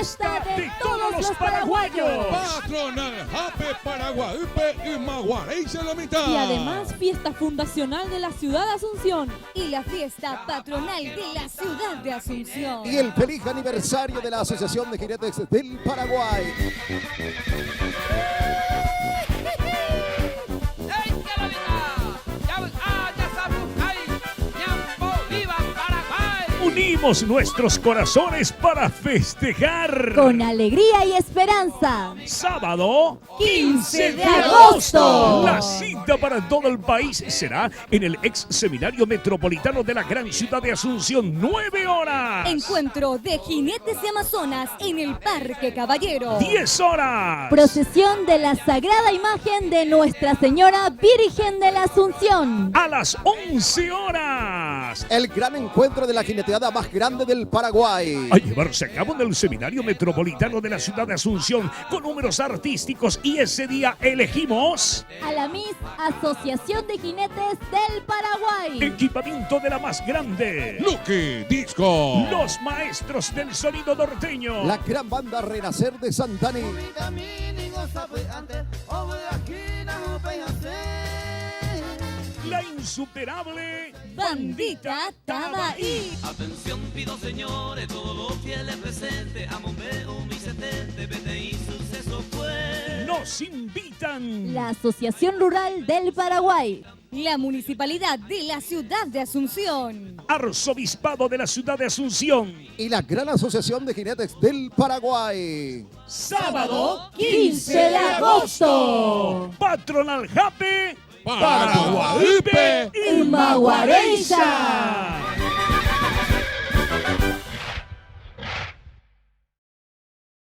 fiesta de todos los paraguayos. Patronal Jape Paraguayupe y Maguareiza la mitad. Y además fiesta fundacional de la ciudad de Asunción. Y la fiesta patronal de la ciudad de Asunción. Y el feliz aniversario de la Asociación de Jinetes del Paraguay. Unimos nuestros corazones para festejar. Con alegría y esperanza. Sábado 15 de agosto. La cita para todo el país será en el ex seminario metropolitano de la gran ciudad de Asunción, 9 horas. Encuentro de jinetes de Amazonas en el Parque Caballero. 10 horas. Procesión de la Sagrada Imagen de Nuestra Señora Virgen de la Asunción. A las 11 horas. El gran encuentro de la jineteada más grande del Paraguay. A llevarse a cabo en el seminario metropolitano de la ciudad de Asunción con números artísticos, y ese día elegimos A la Miss Asociación de Jinetes del Paraguay. equipamiento de la más grande. Lucky Disco. Los maestros del sonido norteño. La gran banda Renacer de Santani. La insuperable Bandita Tabaí. Atención pido señores, todos los fieles presentes, a Bombeo, mi setente, BTI Suceso fue. Nos invitan La Asociación Rural del Paraguay. La Municipalidad de la ciudad de Asunción. Arzobispado de la ciudad de Asunción. Y la gran Asociación de Jinetes del Paraguay. Sábado 15 de agosto. Patronal Jape Paraguayupe Y Maguareiza.